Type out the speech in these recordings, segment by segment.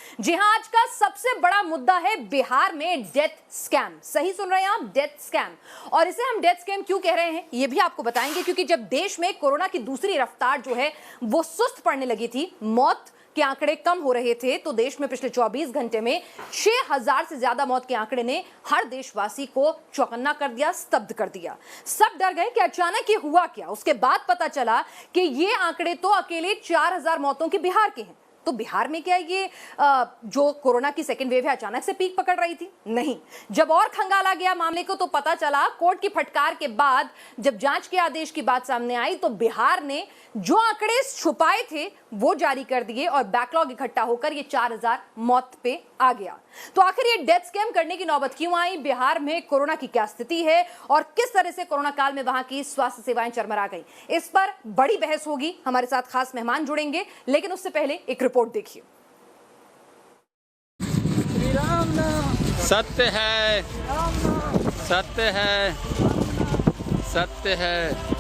जी हां, आज का सबसे बड़ा मुद्दा है बिहार में डेथ स्कैम। सही सुन रहे हैं आप, डेथ स्कैम। और इसे हम डेथ स्कैम क्यों कह रहे हैं ये भी आपको बताएंगे, क्योंकि जब देश में कोरोना की दूसरी रफ्तार जो है वो सुस्त पड़ने लगी थी, मौत के आंकड़े कम हो रहे थे, तो देश में पिछले 24 घंटे में 6000 से ज्यादा मौत के आंकड़े ने हर देशवासी को चौकन्ना कर दिया, स्तब्ध कर दिया। सब डर गए कि अचानक ये हुआ क्या। उसके बाद पता चला कि ये आंकड़े तो अकेले 4000 मौतों के बिहार के हैं। तो बिहार में क्या ये जो कोरोना की सेकेंड वेव है अचानक से पीक पकड़ रही थी? नहीं। जब और खंगाला गया मामले को तो पता चला, कोर्ट की फटकार के बाद जब जांच के आदेश की बात सामने आई तो बिहार ने जो आंकड़े छुपाए थे वो जारी कर दिए और बैकलॉग इकट्ठा होकर ये 4000 मौत पे आ गया। तो आखिर ये डेथ स्कैम करने की नौबत क्यों आई? बिहार में कोरोना की क्या स्थिति है और किस तरह से कोरोना काल में वहां की स्वास्थ्य सेवाएं चरमरा गई, इस पर बड़ी बहस होगी। हमारे साथ खास मेहमान जुड़ेंगे, लेकिन उससे पहले एक रिपोर्ट देखिए। सत्य है, सत्य है, सत्य है।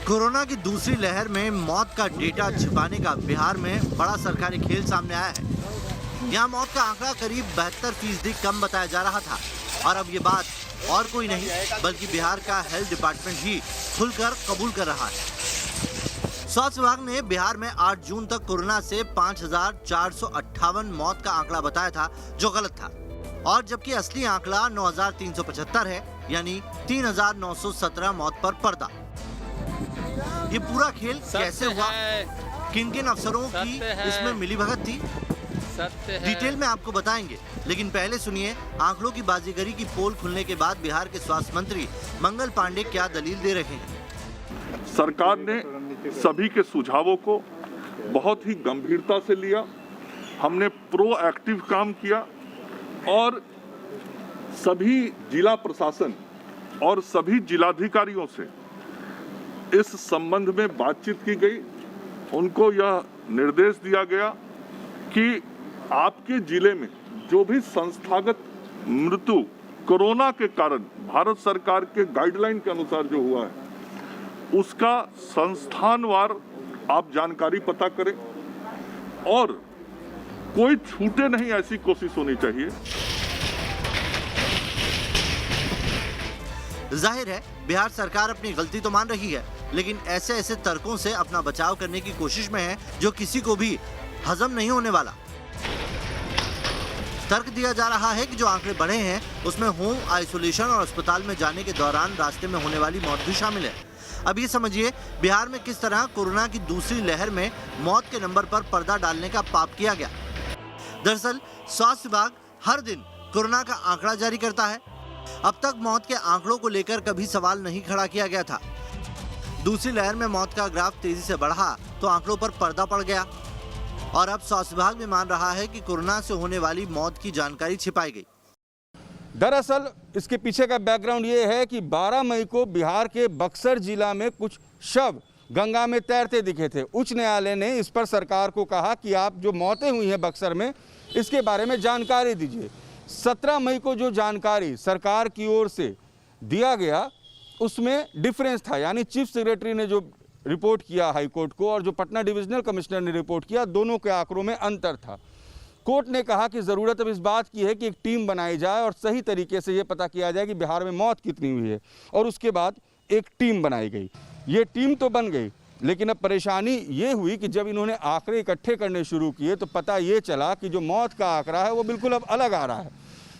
कोरोना की दूसरी लहर में मौत का डेटा छिपाने का बिहार में बड़ा सरकारी खेल सामने आया है। यहाँ मौत का आंकड़ा करीब 72% कम बताया जा रहा था और अब ये बात और कोई नहीं बल्कि बिहार का हेल्थ डिपार्टमेंट ही खुलकर कबूल कर रहा है। स्वास्थ्य विभाग ने बिहार में 8 जून तक कोरोना से 5458 मौत का आंकड़ा बताया था, जो गलत था, और जबकि असली आंकड़ा 9375 है, यानी 3917 मौत पर पर्दा। ये पूरा खेल कैसे हुआ, किन किन अफसरों की इसमें मिलीभगत थी, डिटेल में आपको बताएंगे। लेकिन पहले सुनिए आंकड़ों की बाजीगरी की पोल खुलने के बाद बिहार के स्वास्थ्य मंत्री मंगल पांडे क्या दलील दे रहे हैं। सरकार ने सभी के सुझावों को बहुत ही गंभीरता से लिया। हमने प्रोएक्टिव काम किया और सभी जिला प्रशासन और सभी जिलाधिकारियों से इस संबंध में बातचीत की गई। उनको यह निर्देश दिया गया कि आपके जिले में जो भी संस्थागत मृत्यु कोरोना के कारण भारत सरकार के गाइडलाइन के अनुसार जो हुआ है, उसका संस्थानवार आप जानकारी पता करें और कोई छूटे नहीं, ऐसी कोशिश होनी चाहिए। जाहिर है बिहार सरकार अपनी गलती तो मान रही है, लेकिन ऐसे ऐसे तर्कों से अपना बचाव करने की कोशिश में है जो किसी को भी हजम नहीं होने वाला। तर्क दिया जा रहा है कि जो आंकड़े बढ़े हैं उसमें होम आइसोलेशन और अस्पताल में जाने के दौरान रास्ते में होने वाली मौत भी शामिल है। अब ये समझिए बिहार में किस तरह कोरोना की दूसरी लहर में मौत के नंबर पर पर्दा डालने का पाप किया गया। दरअसल स्वास्थ्य विभाग हर दिन कोरोना का आंकड़ा जारी करता है। अब तक मौत के आंकड़ों को लेकर कभी सवाल नहीं खड़ा किया गया था। दूसरी लहर में मौत का ग्राफ तेजी से बढ़ा तो आंकड़ों पर पर्दा पड़ गया और अब स्वास्थ्य विभाग भी मान रहा है कि कोरोना से होने वाली मौत की जानकारी छिपाई गई। दरअसल इसके पीछे का बैकग्राउंड ये है कि 12 मई को बिहार के बक्सर जिला में कुछ शव गंगा में तैरते दिखे थे। उच्च न्यायालय ने इस पर सरकार को कहा कि आप जो मौतें हुई हैं बक्सर में, इसके बारे में जानकारी दीजिए। 17 मई को जो जानकारी सरकार की ओर से दिया गया उसमें डिफरेंस था, यानी चीफ सेक्रेटरी ने जो रिपोर्ट किया हाई कोर्ट को और जो पटना डिविजनल कमिश्नर ने रिपोर्ट किया, दोनों के आंकड़ों में अंतर था। कोर्ट ने कहा कि ज़रूरत अब इस बात की है कि एक टीम बनाई जाए और सही तरीके से ये पता किया जाए कि बिहार में मौत कितनी हुई है, और उसके बाद एक टीम बनाई गई। ये टीम तो बन गई, लेकिन अब परेशानी ये हुई कि जब इन्होंने आंकड़े इकट्ठे करने शुरू किए तो पता ये चला कि जो मौत का आंकड़ा है वो बिल्कुल अब अलग आ रहा है।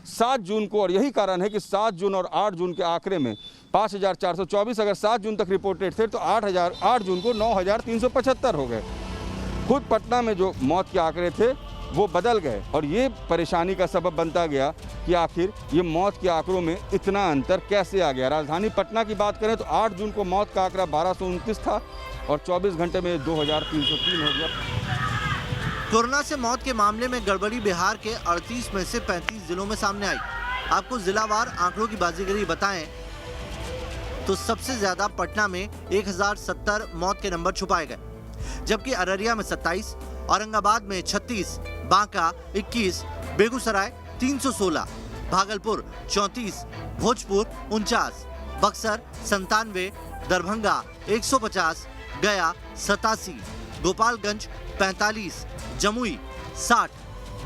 7 जून को, और यही कारण है कि 7 जून और 8 जून के आंकड़े में 5424 अगर 7 जून तक रिपोर्टेड थे तो 8 जून को 9375 हो गए। खुद पटना में जो मौत के आंकड़े थे वो बदल गए और ये परेशानी का सबब बनता गया कि आखिर ये मौत के आंकड़ों में इतना अंतर कैसे आ गया। राजधानी पटना की बात करें तो 8 जून को मौत का आंकड़ा 1229 था और 24 घंटे में 2303 हो गया। कोरोना से मौत के मामले में गड़बड़ी बिहार के 38 में से 35 जिलों में सामने आई। आपको जिलावार आंकड़ों की बाजीगरी बताएं तो सबसे ज्यादा पटना में 1070 मौत के नंबर छुपाए गए, जबकि अररिया में 27, औरंगाबाद में 36, बांका 21, बेगूसराय 316, भागलपुर 34, भोजपुर 49, बक्सर 97, दरभंगा 150, गया 87, गोपालगंज 45, जमुई 60,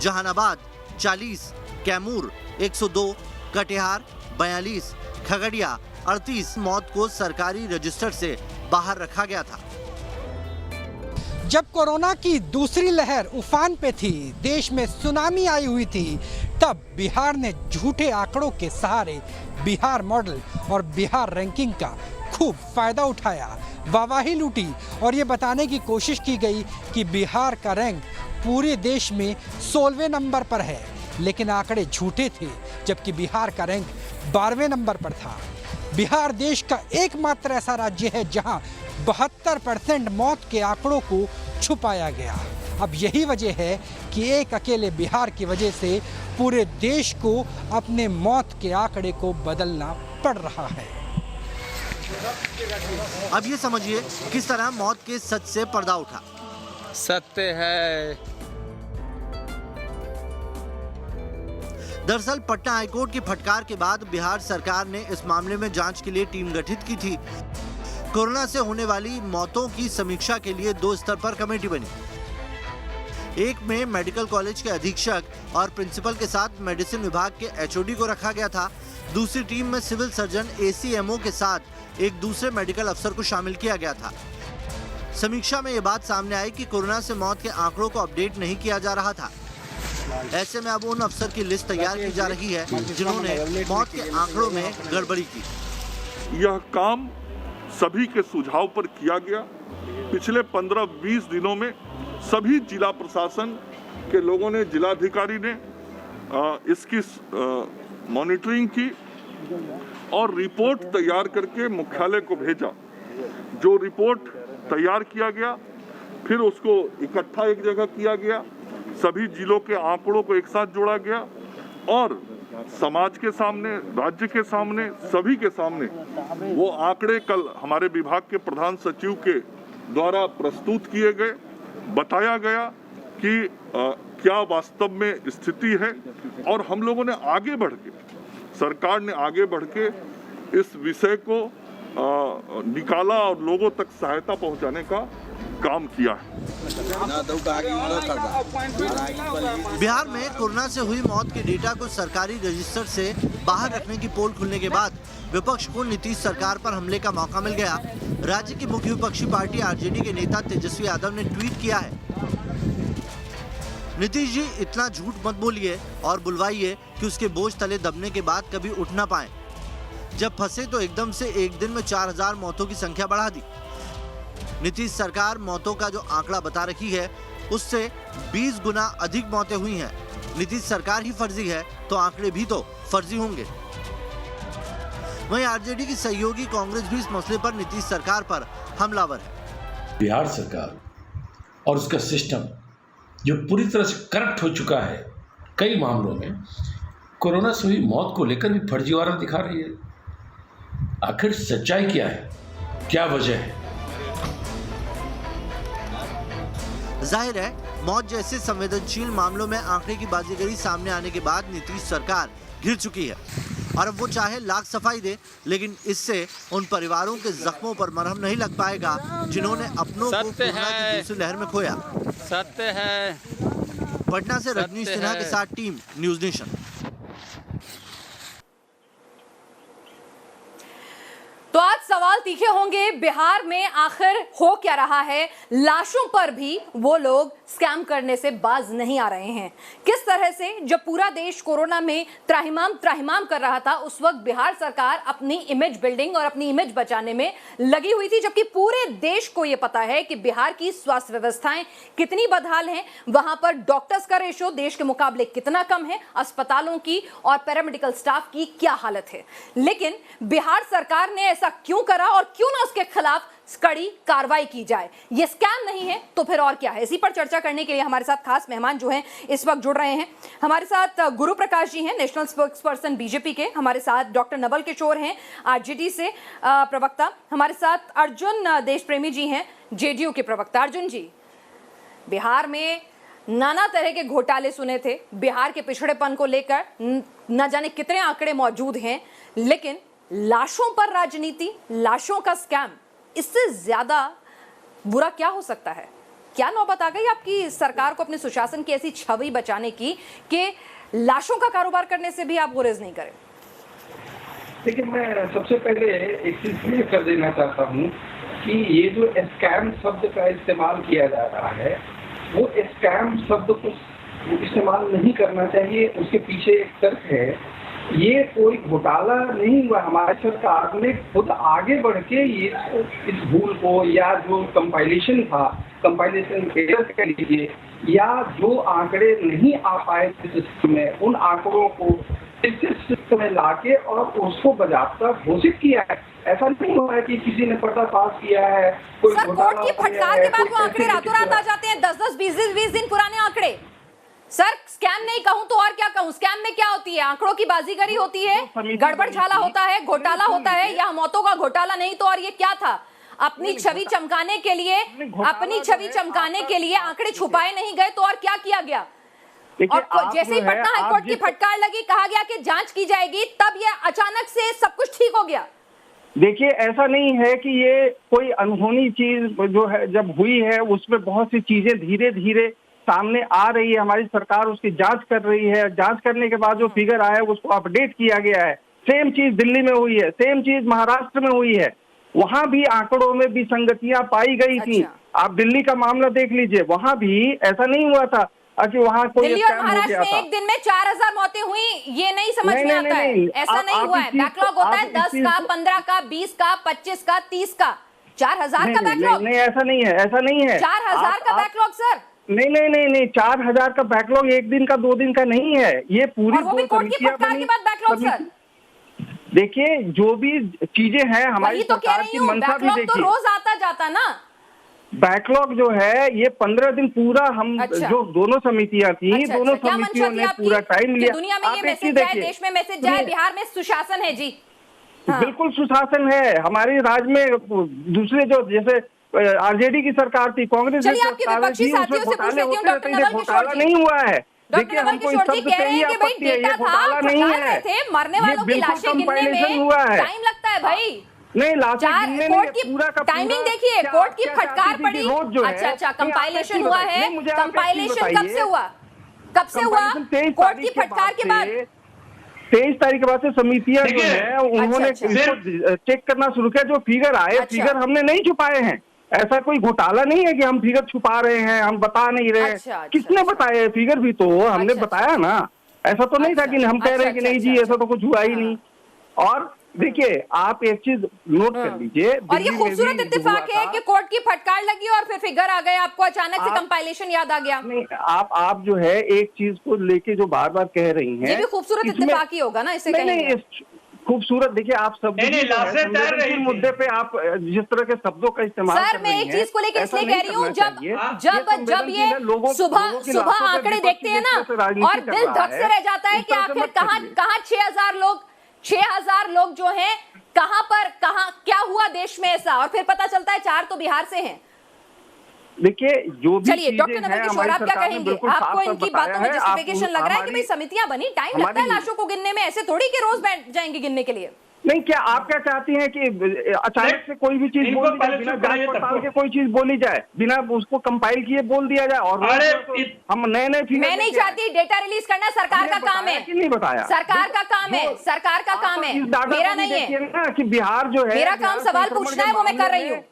जहानाबाद 40, कैमूर 102, कटिहार 42, खगड़िया 38 मौत को सरकारी रजिस्टर से बाहर रखा गया था। जब कोरोना की दूसरी लहर उफान पे थी, देश में सुनामी आई हुई थी, तब बिहार ने झूठे आंकड़ों के सहारे बिहार मॉडल और बिहार रैंकिंग का खूब फायदा उठाया, वाहवाही लूटी और ये बताने की कोशिश की गई कि बिहार का रैंक पूरे देश में 16वें नंबर पर है। लेकिन आंकड़े झूठे थे, जबकि बिहार का रैंक 12वें नंबर पर था। बिहार देश का एकमात्र ऐसा राज्य है जहां 72% मौत के आंकड़ों को छुपाया गया। अब यही वजह है कि एक अकेले बिहार की वजह से पूरे देश को अपने मौत के आंकड़े को बदलना पड़ रहा है। अब ये समझिए किस तरह मौत के सच से पर्दा उठा। सत्य है। दरअसल पटना हाईकोर्ट की फटकार के बाद बिहार सरकार ने इस मामले में जांच के लिए टीम गठित की थी। कोरोना से होने वाली मौतों की समीक्षा के लिए 2 स्तर पर कमेटी बनी। एक में मेडिकल कॉलेज के अधीक्षक और प्रिंसिपल के साथ मेडिसिन विभाग के एचओडी को रखा गया था। दूसरी टीम में सिविल सर्जन, एसीएमओ के साथ एक दूसरे मेडिकल अफसर को शामिल किया गया था। समीक्षा में ये बात सामने आई कि कोरोना से मौत के आंकड़ों को अपडेट नहीं किया जा रहा था। ऐसे में अब उन अफसर की लिस्ट तैयार की जा रही है जिन्होंने मौत के आंकड़ों में गड़बड़ी की। यह काम सभी के सुझाव पर किया गया। पिछले 15-20 दिनों में सभी जिला प्रशासन के लोगों ने, जिलाधिकारी ने इसकी मॉनिटरिंग की और रिपोर्ट तैयार करके मुख्यालय को भेजा। जो रिपोर्ट तैयार किया गया, फिर उसको इकट्ठा एक जगह किया गया, सभी जिलों के आंकड़ों को एक साथ जोड़ा गया और समाज के सामने, राज्य के सामने, सभी के सामने वो आंकड़े कल हमारे विभाग के प्रधान सचिव के द्वारा प्रस्तुत किए गए। बताया गया कि क्या वास्तव में स्थिति है और हम लोगों ने आगे बढ़ के, सरकार ने आगे बढ़ के इस विषय को निकाला और लोगों तक सहायता पहुंचाने का काम किया है। बिहार में कोरोना से हुई मौत के डेटा को सरकारी रजिस्टर से बाहर रखने की पोल खुलने के बाद विपक्ष को नीतीश सरकार पर हमले का मौका मिल गया। राज्य की मुख्य विपक्षी पार्टी आरजेडी के नेता तेजस्वी यादव ने ट्वीट किया है, नीतीश जी इतना झूठ मत बोलिए और बुलवाइए कि उसके बोझ तले दबने के बाद कभी उठ ना पाए। जब फंसे तो एकदम से एक दिन में 4000 मौतों की संख्या बढ़ा दी। नीतीश सरकार मौतों का जो आंकड़ा बता रही है उससे 20 गुना अधिक मौतें हुई हैं। नीतीश सरकार ही फर्जी है तो आंकड़े भी तो फर्जी होंगे। वहीं आरजेडी की सहयोगी कांग्रेस भी इस मसले पर नीतीश सरकार पर हमलावर है। बिहार सरकार और उसका सिस्टम जो पूरी तरह से करप्ट हो चुका है, कई मामलों में कोरोना से हुई मौत को लेकर भी फर्जीवाड़ा दिखा रही है। आखिर सच्चाई क्या है, क्या वजह है? जाहिर है मौत जैसे संवेदनशील मामलों में आंकड़े की बाजीगरी सामने आने के बाद नीतीश सरकार घिर चुकी है और अब वो चाहे लाख सफाई दे, लेकिन इससे उन परिवारों के जख्मों पर मरहम नहीं लग पाएगा जिन्होंने अपनों को कोरोना की दूसरी लहर में खोया। सत्य है। पटना से रजनीश सिन्हा के साथ टीम न्यूज नेशन। तो आज सवाल तीखे होंगे, बिहार में आखिर हो क्या रहा है? लाशों पर भी वो लोग स्कैम करने से बाज नहीं आ रहे हैं। किस तरह से जब पूरा देश कोरोना में त्राहिमाम कर रहा था, उस वक्त बिहार सरकार अपनी इमेज बिल्डिंग और अपनी इमेज बचाने में लगी हुई थी, जबकि पूरे देश को यह पता है कि बिहार की स्वास्थ्य व्यवस्थाएं कितनी बदहाल हैं, वहां पर डॉक्टर्स का रेशो देश के मुकाबले कितना कम है, अस्पतालों की और पैरामेडिकल स्टाफ की क्या हालत है। लेकिन बिहार सरकार ने ऐसा क्यों करा और क्यों ना उसके खिलाफ कड़ी कार्रवाई की जाए? ये स्कैम नहीं है तो फिर और क्या है? इसी पर चर्चा करने के लिए हमारे साथ खास मेहमान जो हैं इस वक्त जुड़ रहे हैं। हमारे साथ गुरु प्रकाश जी हैं, नेशनल स्पोक्सपर्सन बीजेपी के। हमारे साथ डॉक्टर नवल किशोर हैं, आरजेडी से प्रवक्ता। हमारे साथ अर्जुन देशप्रेमी जी हैं, जेडीयू के प्रवक्ता। अर्जुन जी, बिहार में नाना तरह के घोटाले सुने थे, बिहार के पिछड़ेपन को लेकर न जाने कितने आंकड़े मौजूद हैं, लेकिन लाशों पर राजनीति, लाशों का स्कैम, इससे ज्यादा बुरा क्या हो सकता है? क्या नौबत आ गई आपकी सरकार को अपने सुशासन की ऐसी छवि बचाने की कि लाशों का कारोबार करने से भी आप गुरेज नहीं करें? लेकिन मैं सबसे पहले एक चीज क्लियर कर देना चाहता हूँ कि ये जो स्कैम शब्द का इस्तेमाल किया जा रहा है, वो स्कैम शब्द को इस्तेमाल नहीं करना चाहिए। उसके पीछे एक तर्क है, ये कोई घोटाला नहीं हुआ। हमारी सरकार ने खुद आगे बढ़ के ये इस भूल को, या जो कंपाइलेशन था, कंपाइलेशन एरर कह लीजिए, या जो आंकड़े नहीं आ पाए सिस्टम में, उन आंकड़ों को इस सिस्टम में लाके और उसको बाकायदा घोषित किया है। ऐसा नहीं हुआ है कि किसी ने पर्दाफाश किया है, कोई सर, कोर्ट की फटकार के बाद वो आंकड़े रातों रात आ जाते हैं, 10-10, 20-20 दिन पुराने आंकड़े। सर, स्कैम नहीं कहूं तो और क्या कहूं? स्कैम में क्या होती है? आंकड़ों की बाजीगरी होती है, गड़बड़ झाला होता है, घोटाला होता है, या मौतों का घोटाला नहीं तो और ये क्या था? अपनी छवि चमकाने के लिए, आंकड़े छुपाए नहीं गए तो और क्या किया गया? और जैसे ही पटना हाईकोर्ट की फटकार लगी, कहा गया कि जांच की जाएगी, तब ये अचानक से सब कुछ ठीक हो गया। देखिए, ऐसा नहीं है कि ये कोई अनहोनी चीज जो है जब हुई है, उसमें बहुत सी चीजें धीरे धीरे सामने आ रही है। हमारी सरकार उसकी जांच कर रही है। जांच करने के बाद जो फिगर आया है उसको अपडेट किया गया है। सेम चीज दिल्ली में हुई है, सेम चीज महाराष्ट्र में हुई है। वहां भी आंकड़ों में विसंगतियां पाई गई थी। आप दिल्ली का मामला देख लीजिए, वहां भी ऐसा नहीं हुआ था कि वहाँ कोई दिल्ली और महाराष्ट्र में एक दिन में 4000 मौतें हुई, ये नहीं समझ में आता है। ऐसा नहीं हुआ है। बैकलॉग होता है 10 का, 15 का, 20 का, 25 का, 30 का। 4000 का बैकलॉग? नहीं, ऐसा नहीं है, ऐसा नहीं है। 4000 का बैकलॉग सर? नहीं, 4000 का बैकलॉग एक दिन का, 2 दिन का नहीं है। ये पूरी वो भी कोर्ट की फटकार के बाद बैकलॉग सर। देखिए, जो भी चीजें हैं हमारी सरकार की मंशा भी देखिए, तो रोज आता जाता ना। बैकलॉग जो है ये 15 दिन पूरा हम जो दोनों समितियां थी, दोनों समितियों ने पूरा टाइम लिया। दुनिया में ये मैसेज जाए, देश में मैसेज जाए, बिहार में सुशासन है जी। बिल्कुल सुशासन है हमारे राज्य में। दूसरे जो जैसे आरजेडी की सरकार थी, कांग्रेस की सरकार थी, उसमें घोटाले होते थे, घोटाला नहीं हुआ है। देखिए, हमको इस शब्द से ही आपत्ति है, ये घोटाला नहीं है। मरने वालों की लाशें गिनने में हुआ है, टाइम लगता है भाई। नहीं, लाशें गिनने में पूरा का टाइमिंग देखिए, कोर्ट की फटकार पड़ी। अच्छा, कंपाइलेशन हुआ है। कंपाइलेशन कब से हुआ? कोर्ट की फटकार के बाद 23 तारीख के बाद से समितियां जो है उन्होंने इसको चेक करना शुरू किया। जो फिगर आए, फिगर हमने नहीं छुपाए हैं। ऐसा कोई घोटाला नहीं है कि हम फिगर छुपा रहे हैं, हम बता नहीं रहे। किसने बताया फिगर? भी तो हमने बताया ना। ऐसा तो नहीं था कि हम कह रहे हैं कि नहीं जी ऐसा तो कुछ हुआ ही नहीं। और देखिए, आप एक चीज नोट कर लीजिए, और ये खूबसूरत इत्तेफाक है कि कोर्ट की फटकार लगी और फिर फिगर आ गए, आपको अचानक से कंपाइलेशन याद आ गया। नहीं, आप जो है एक चीज को लेके जो बार बार कह रही हैं, ये भी खूबसूरत इत्तेफाक ही होगा ना, इसे नहीं खूबसूरत। देखिए, आप सब मुद्दे पे आप जिस तरह के शब्दों का इस्तेमाल सर, मैं एक चीज को लेकर इसलिए कह रही हूँ, जब ये सुबह आंकड़े देखते हैं ना, और दिल धक से रह जाता है कि आखिर कहाँ 6000 लोग जो हैं, कहां पर क्या हुआ देश में ऐसा, और फिर पता चलता है 4 तो बिहार से हैं। देखिए, जो भी चलिए डॉक्टर नवल किशोर, आप क्या कहेंगे? आपको इनकी बातों में जस्टिफिकेशन लग रहा है कि भाई समितियां बनी, टाइम लगता है लाशों को गिनने में, ऐसे थोड़ी कि रोज बैठ जाएंगे गिनने के लिए। नहीं, क्या आप क्या चाहती हैं कि अचानक से कोई भी चीज बोल दी जाए, बिना जांच पड़ताल के कोई चीज बोली जाए, बिना उसको कंपाइल किए बोल दिया जाए, और हम नए मैं नहीं चाहती डेटा रिलीज करना सरकार का काम है। नहीं बताया, सरकार का काम है, सरकार का काम है, मेरा नहीं है ना। कि बिहार जो है, मेरा काम सवाल पूछना है, वो मैं कर रही हूँ।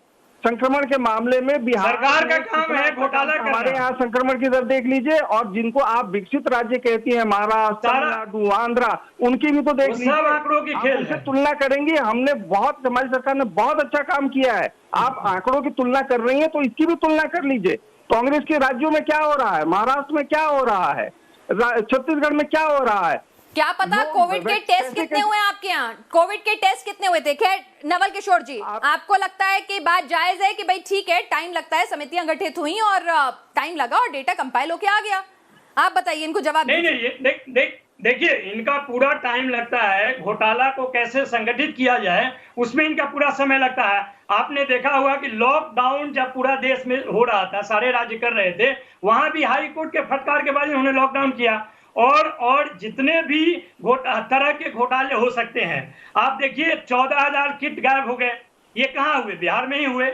संक्रमण के मामले में बिहार सरकार का काम है घोटाला करना। हमारे यहाँ संक्रमण की दर देख लीजिए, और जिनको आप विकसित राज्य कहती हैं, महाराष्ट्र, तमिलनाडु, आंध्रा, उनकी भी तो देख लीजिए। आंकड़ों की खेल उनसे तुलना करेंगे। हमारी सरकार ने बहुत अच्छा काम किया है। आप आंकड़ों की तुलना कर रही हैं तो इसकी भी तुलना कर लीजिए। कांग्रेस के राज्यों में क्या हो रहा है, महाराष्ट्र में क्या हो रहा है, छत्तीसगढ़ में क्या हो रहा है। क्या पता कोविड के टेस्ट कितने हुए आपके यहाँ? कोविड के टेस्ट कितने हुए थे? खैर नवल किशोर जी, आपको लगता है कि बात जायज है कि भाई ठीक है, टाइम लगता है, समितियां गठित हुई और टाइम लगा और डेटा कंपाइल होके आ गया। आप बताइए, इनको जवाब नहीं, देखिए, इनका पूरा टाइम लगता है। घोटाला को कैसे संगठित किया जाए, उसमें इनका पूरा समय लगता है। आपने देखा होगा कि लॉकडाउन जब पूरा देश में हो रहा था, सारे राज्य कर रहे थे, वहां भी हाई कोर्ट के फटकार के बाद उन्होंने लॉकडाउन किया। और जितने भी तरह के घोटाले हो सकते हैं, आप देखिए 14,000 किट गायब हो गए। ये कहाँ हुए? बिहार में ही हुए।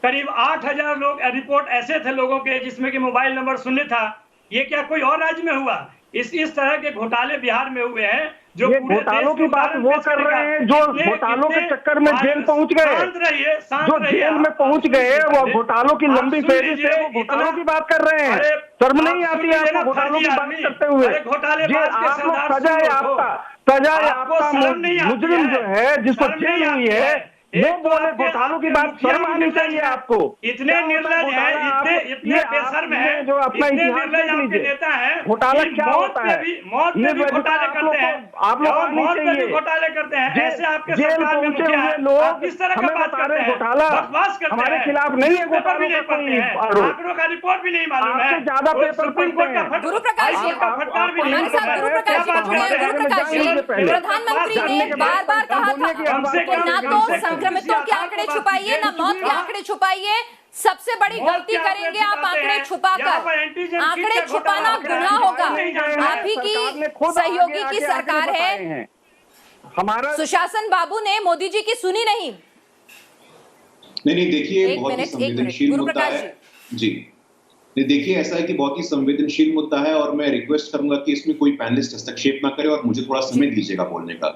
करीब 8,000 लोग रिपोर्ट ऐसे थे लोगों के जिसमें कि मोबाइल नंबर शून्य था। ये क्या कोई और राज्य में हुआ? इस तरह के घोटाले बिहार में हुए हैं जो घोटालों की बात वो कर रहे हैं जो घोटालों के चक्कर में जेल पहुंच गए, जो जेल में पहुंच गए, वो घोटालों की लंबी फेरी से वो घोटालों की बात कर रहे हैं। शर्म नहीं आती है आपको घोटालों की बात करते हुए? आप लोग सजा है आपका मुजरिम जो है जिसको जेल हुई है वो बोले घोटालों की बात, शर्म आनी चाहिए आपको। इतने निर्लज हैं, इतने बेशर्म हैं, जो अपना इतने निर्लज आपके नेता हैं। घोटाला क्या होता है? मौत में भी घोटाले करते हैं, आप लोग मौत में भी घोटाले करते हैं। ऐसे आपके सरकार में मुखिया है, आप किस तरह का बात करते हैं? बकवास करते हैं, हमारे खिलाफ नहीं है, पेपर भी नहीं पढ़ते हैं, आंकड़ों का रिपोर्ट भी नहीं मालूम है, ज्यादा पेपर सुप्रीम कोर्ट का गुरु प्रकाश जी, फटकार भी नहीं हमारे साथ गुरु प्रकाश जी जुड़े हैं। गुरु प्रकाश जी, प्रधानमंत्री ने बार बार कहा था कि ना तो संक्रमितों के आंकड़े छुपाइए, ना मौत के आंकड़े छुपाइए। सबसे बड़ी गलती करेंगे आप आंकड़े छुपाकर। आंकड़े छुपाना गुनाह होगा। आप ही की सहयोगी की सरकार है। हमारा सुशासन बाबू ने मोदी जी की सुनी नहीं। नहीं देखिए, बहुत ही संवेदनशील मुद्दा है जी। देखिए, ऐसा है कि बहुत ही संवेदनशील मुद्दा है और मैं रिक्वेस्ट करूंगा कि इसमें कोई पैनलिस्ट हस्तक्षेप ना करे और मुझे थोड़ा समय दीजिएगा बोलने का।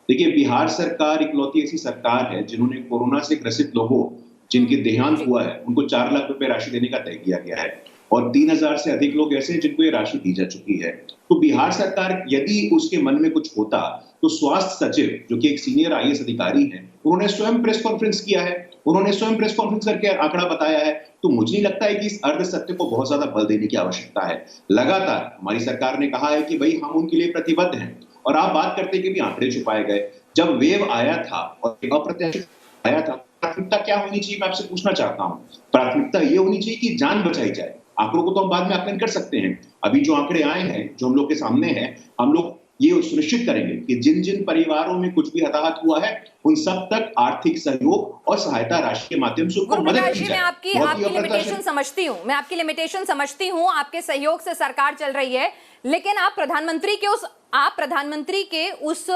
देखिए, बिहार सरकार इकलौती ऐसी सरकार है जिन्होंने कोरोना से ग्रसित लोगों जिनके देहांत हुआ है उनको 4 लाख रुपए राशि देने का तय किया गया है और 3,000 से अधिक लोग ऐसे हैं जिनको ये राशि दी जा चुकी है। तो बिहार सरकार यदि उसके मन में कुछ होता तो स्वास्थ्य सचिव जो कि एक सीनियर IAS अधिकारी हैं, उन्होंने स्वयं प्रेस कॉन्फ्रेंस किया है, उन्होंने स्वयं प्रेस कॉन्फ्रेंस करके आंकड़ा बताया है। तो मुझे नहीं लगता है कि इस अर्ध सत्य को बहुत ज्यादा बल देने की आवश्यकता है। लगातार हमारी सरकार ने कहा है कि भाई हम उनके लिए प्रतिबद्ध हैं और आप बात करते हैं कि भी आंकड़े छुपाए गए। जब वेव आया था और अप्रत्याशित आया था, प्राथमिकता क्या होनी चाहिए, मैं आपसे पूछना चाहता हूं। प्राथमिकता ये होनी चाहिए कि जान बचाई जाए। आंकड़ों को तो हम बाद में आकलन कर सकते हैं। अभी जो आंकड़े आए हैं, जो हम लोग के सामने हैं, हम लोग ये सुनिश्चित करेंगे कि जिन जिन परिवारों में कुछ भी हताहत हुआ है उन सब तक आर्थिक सहयोग और सहायता राशि के माध्यम से उनको मदद की जाए। मैं आपकी लिमिटेशन समझती हूँ, मैं आपकी लिमिटेशन समझती हूँ। आपके सहयोग से सरकार चल रही है, लेकिन आप प्रधानमंत्री के उस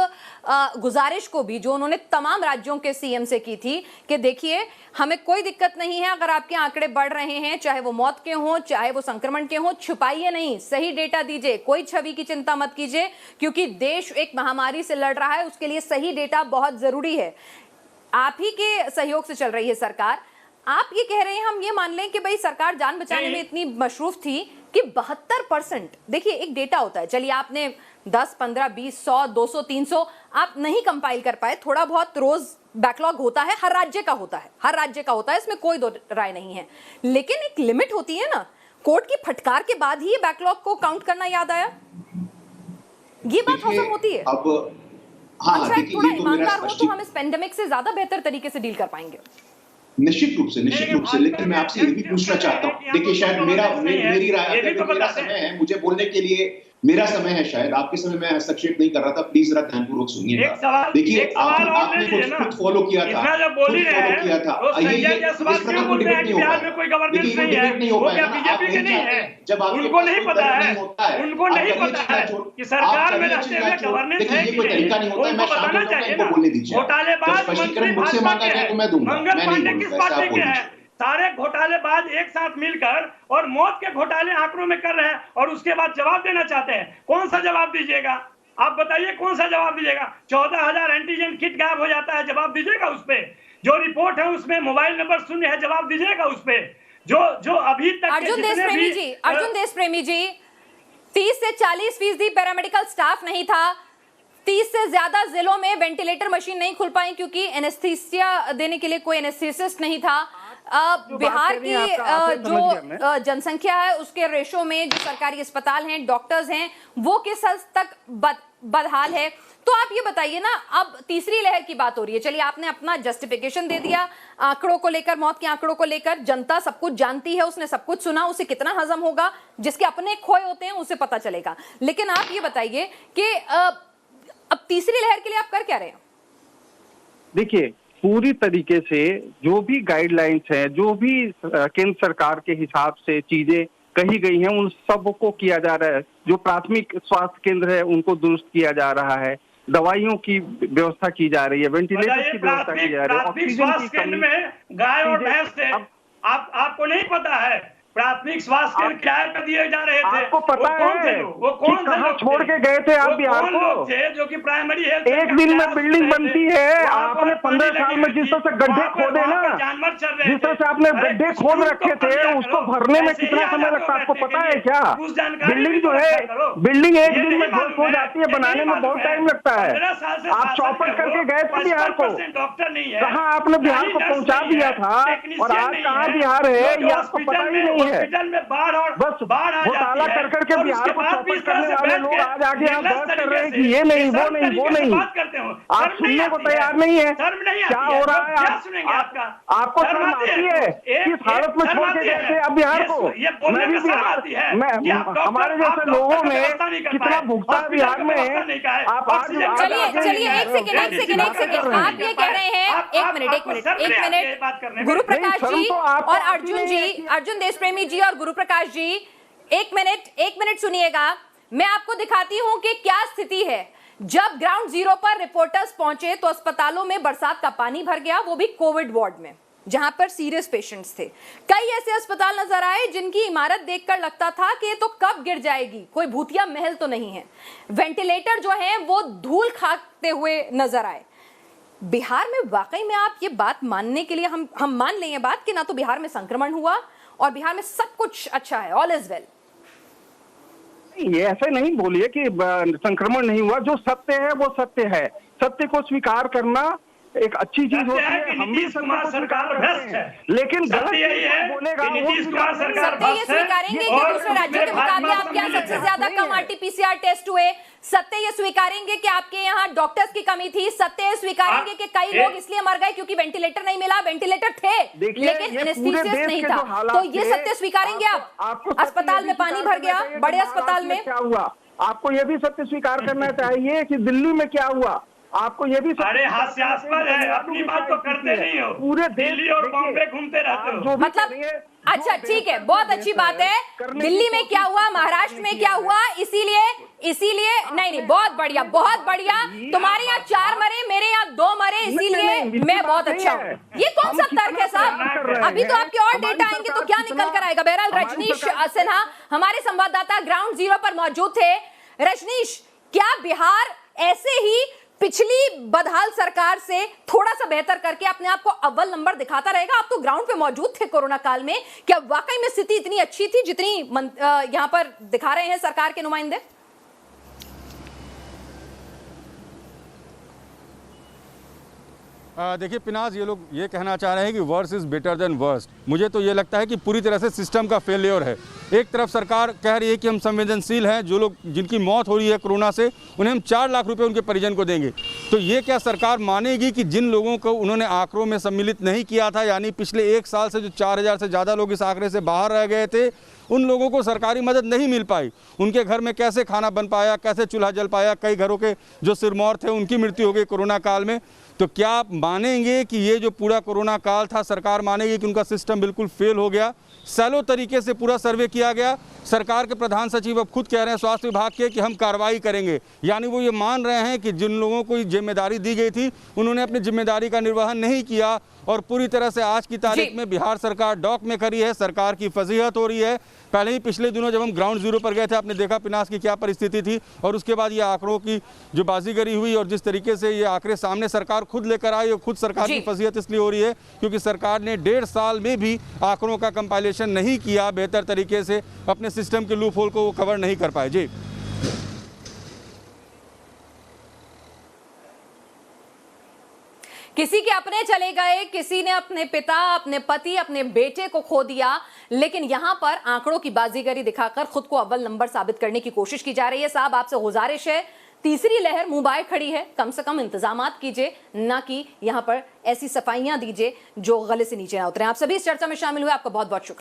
गुजारिश को भी जो उन्होंने तमाम राज्यों के CM से की थी कि देखिए हमें कोई दिक्कत नहीं है अगर आपके आंकड़े बढ़ रहे हैं, चाहे वो मौत के हों चाहे वो संक्रमण के हों, छुपाइए नहीं, सही डेटा दीजिए, कोई छवि की चिंता मत कीजिए, क्योंकि देश एक महामारी से लड़ रहा है, उसके लिए सही डेटा बहुत जरूरी है। आप ही के सहयोग से चल रही है सरकार। आप ये कह रहे हैं, हम ये मान लें कि भाई सरकार जान बचाने में इतनी मशरूफ थी कि 72%, देखिए एक डेटा होता है, चलिए आपने 10, 15, 20, 100, 200, 300 आप नहीं कंपाइल कर पाए, थोड़ा बहुत रोज बैकलॉग होता है, हर राज्य का होता है, इसमें कोई दो राय नहीं है, लेकिन एक लिमिट होती है ना। कोर्ट की फटकार के बाद ही ये बैकलॉग को काउंट करना याद आया, ये बात हजम होती है। अब हाँ, शायद थोड़ा ईमानदार हो तो हम इस पेंडेमिक से ज्यादा बेहतर तरीके से डील कर पाएंगे। निश्चित रूप से, लेकिन मैं आपसे ये भी पूछना चाहता हूँ, देखिए शायद मेरी राय, मेरा समय है मुझे बोलने के लिए, मेरा समय है, शायद आपके समय में हस्तक्षेप नहीं कर रहा था, प्लीज जरा ध्यानपूर्वक सुनिएगा। देखिए आपने खुद फॉलो किया था, ये इस प्रकार को डिबेट नहीं होगा, देखिए ये डिबेट नहीं हो पाएगा। आप नहीं चाहते जब आपको नहीं पता है, उनको नहीं पता है कि सरकार में रहते हुए गवर्नेंस है, देखिए ये कोई तरीका नहीं होता है। मैं शामिल होता हूं, इनको बोलने दीजिए, स्पष्टीकरण मुझसे मांगा गया तो मैं दूंगा, मैं नहीं बोलूंगा, ऐसा आप बोलिए। सारे घोटालेबाज एक साथ मिलकर और मौत के घोटाले आंकड़ों में कर रहे हैं और उसके बाद जवाब देना चाहते हैं। कौन सा जवाब दीजिएगा आप बताइए, कौन सा जवाब दीजिएगा? 14,000 एंटीजन किट गायब हो जाता है, जवाब दीजिएगा उस पे? जो रिपोर्ट है उसमें मोबाइल नंबर शून्य है, जवाब दीजिएगा उस पे? जो अभी तक अर्जुन देश प्रेमी जी 30 से 40% पैरामेडिकल स्टाफ नहीं था, 30 से ज्यादा जिलों में वेंटिलेटर मशीन नहीं खुल पाई क्योंकि एनेस्थीसिया देने के लिए कोई एनेस्थीसिस्ट नहीं था। बिहार की जो जनसंख्या है उसके रेशो में जो सरकारी अस्पताल हैं, डॉक्टर्स हैं, वो किस हद तक बदहाल है। तो आप ये बताइए ना, अब तीसरी लहर की बात हो रही है, चलिए आपने अपना जस्टिफिकेशन दे दिया आंकड़ों को लेकर, मौत के आंकड़ों को लेकर, जनता सब कुछ जानती है, उसने सब कुछ सुना, उसे कितना हजम होगा, जिसके अपने खोए होते हैं उसे पता चलेगा। लेकिन आप ये बताइए कि अब तीसरी लहर के लिए आप कर क्या रहे हैं? देखिए, पूरी तरीके से जो भी गाइडलाइंस हैं, जो भी केंद्र सरकार के हिसाब से चीजें कही गई हैं, उन सब को किया जा रहा है। जो प्राथमिक स्वास्थ्य केंद्र है उनको दुरुस्त किया जा रहा है, दवाइयों की व्यवस्था की जा रही है, वेंटिलेटर की व्यवस्था की जा रही है, ऑक्सीजन की कमी। गाय और भैंस से आपको नहीं पता है प्राथमिक स्वास्थ्य केंद्र किराए पर दिए जा रहे थे? आपको पता है वो कौन से कहाँ लोग छोड़ के गए थे आप बिहार को? थे जो कि प्राइमरी हेल्थ एक दिन में बिल्डिंग बनती है, आपने 15 साल में जिस तरह से गड्ढे खोदे ना, जिस तरह से आपने गड्ढे खोद रखे थे, उसको भरने में कितना समय लगता है आपको पता है क्या? बिल्डिंग जो है, बिल्डिंग एक दिन में हो जाती है, बनाने में बहुत टाइम लगता है। आप चौपट करके गए थे बिहार को, डॉक्टर नहीं है, कहाँ आपने बिहार को पहुंचा दिया था और आज कहाँ बिहार है ये आपको पता ही नहीं है। हॉस्पिटल में बाढ़ और बस बाढ़ आ घोटाला जाती है कर के बिहार को चौपट करने वाले लोग आज आगे आप बात कर रहे हैं कि ये नहीं वो नहीं वो नहीं, आप सुनने को तैयार नहीं है। क्या हो रहा है? आपको शर्म आती है? किस हालत में छोड़ के गए थे आप बिहार को? मैं भी बिहार, हमारे जैसे लोगों ने कितना भुगता है बिहार में। आप आज चलिए एक सेकंड आप ये कह रहे हैं, एक मिनट गुरु प्रकाश जी और अर्जुन देशप्रेमी जी और गुरु प्रकाश जी, एक मिनट सुनिएगा। मैं आपको दिखाती हूं कि क्या स्थिति है। जब ग्राउंड जीरो पर रिपोर्टर्स पहुंचे तो अस्पतालों में बरसात का पानी भर गया, वो भी कोविड वार्ड में जहां पर सीरियस पेशेंट्स थे। कई ऐसे अस्पताल नजर आए जिनकी इमारत देखकर लगता था कि ये तो कब गिर जाएगी, कोई भूतिया महल तो नहीं है। वेंटिलेटर जो है वो धूल खाते हुए नजर आए। बिहार में वाकई में आप ये बात मानने के लिए हम मान लें ये बात कि ना तो बिहार में संक्रमण हुआ और बिहार में सब कुछ अच्छा है, ऑल इज वेल। ये ऐसे नहीं बोलिए कि संक्रमण नहीं हुआ। जो सत्य है वो सत्य है, सत्य को स्वीकार करना एक अच्छी चीज होती है। हम भी कुमार सरकार भ्रष्ट है, लेकिन गलत यही है बोलेगा नीतीश कुमार सरकार सत्य ये स्वीकारेंगे कि दूसरे राज्यों के मुकाबले आपके यहाँ सबसे ज्यादा कम आरटीपीसीआर टेस्ट हुए। सत्य ये स्वीकारेंगे कि आपके यहाँ डॉक्टर्स की कमी थी। सत्य ये स्वीकारेंगे कि कई लोग इसलिए मर गए क्योंकि वेंटिलेटर नहीं मिला। वेंटिलेटर थे लेकिन एनेस्थीसियस नहीं था। तो ये सत्य स्वीकारेंगे आप? अस्पताल में पानी भर गया, बड़े अस्पताल में क्या हुआ? आपको ये भी सत्य स्वीकार करना चाहिए कि दिल्ली में क्या हुआ। आपको ये भी अरे हास्यास्पद है, अपनी बात तो करते नहीं हो, पूरे दिल्ली और बॉम्बे घूमते रहते हो। मतलब अच्छा ठीक है, बहुत अच्छी बात है। दिल्ली में क्या हुआ, महाराष्ट्र में क्या हुआ, इसीलिए नहीं बहुत बढ़िया। तुम्हारे यहाँ 4 मरे, मेरे यहाँ 2 मरे, इसीलिए मैं बहुत अच्छा हूँ। ये कौन सा तर्क है साहब? अभी तो आपके और डेटा आएंगे तो क्या निकल कर आएगा। बहरहाल रजनीश सिन्हा हमारे संवाददाता ग्राउंड जीरो पर मौजूद थे। रजनीश, क्या बिहार ऐसे ही पिछली बदहाल सरकार से थोड़ा सा बेहतर करके अपने आप को अव्वल नंबर दिखाता रहेगा? आप तो ग्राउंड पे मौजूद थे कोरोना काल में, क्या वाकई में स्थिति इतनी अच्छी थी जितनी यहां पर दिखा रहे हैं सरकार के नुमाइंदे? देखिए पिनाज, ये लोग ये कहना चाह रहे हैं कि worse is better than worst. मुझे तो ये लगता है कि पूरी तरह से सिस्टम का फेलियर है। एक तरफ सरकार कह रही है कि हम संवेदनशील हैं, जो लोग जिनकी मौत हो रही है कोरोना से उन्हें हम 4 लाख रुपए उनके परिजन को देंगे। तो ये क्या सरकार मानेगी कि जिन लोगों को उन्होंने आंकड़ों में सम्मिलित नहीं किया था, यानी पिछले 1 साल से जो 4000 से ज़्यादा लोग इस आंकड़े से बाहर रह गए थे, उन लोगों को सरकारी मदद नहीं मिल पाई? उनके घर में कैसे खाना बन पाया, कैसे चूल्हा जल पाया? कई घरों के जो सिरमौर थे उनकी मृत्यु हो गई कोरोना काल में। तो क्या आप मानेंगे कि ये जो पूरा कोरोना काल था, सरकार मानेगी कि उनका सिस्टम बिल्कुल फेल हो गया? सैलो तरीके से पूरा सर्वे किया गया। सरकार के प्रधान सचिव अब खुद कह रहे हैं स्वास्थ्य विभाग के कि हम कार्रवाई करेंगे, यानी वो ये मान रहे हैं कि जिन लोगों को जिम्मेदारी दी गई थी उन्होंने अपनी जिम्मेदारी का निर्वहन नहीं किया और पूरी तरह से आज की तारीख में बिहार सरकार डॉक में खड़ी है। सरकार की फजीहत हो रही है। पहले ही पिछले दिनों जब हम ग्राउंड जीरो पर गए थे, आपने देखा पिनास की क्या परिस्थिति थी, और उसके बाद ये आंकड़ों की जो बाजीगरी हुई और जिस तरीके से ये आंकड़े सामने सरकार खुद लेकर आई, और खुद सरकार की फजीहत इसलिए हो रही है क्योंकि सरकार ने 1.5 साल में भी आंकड़ों का कंपाइलेशन नहीं किया बेहतर तरीके से, अपने सिस्टम के लूप होल को वो कवर नहीं कर पाए। जी किसी के अपने चले गए, किसी ने अपने पिता, अपने पति, अपने बेटे को खो दिया, लेकिन यहां पर आंकड़ों की बाजीगरी दिखाकर खुद को अव्वल नंबर साबित करने की कोशिश की जा रही है। साहब आपसे गुजारिश है, तीसरी लहर मुंह बाए खड़ी है, कम से कम इंतजामात कीजिए, ना कि यहां पर ऐसी सफाइयां दीजिए जो गले से नीचे ना उतरे। आप सभी इस चर्चा में शामिल हुए, आपका बहुत बहुत शुक्रिया।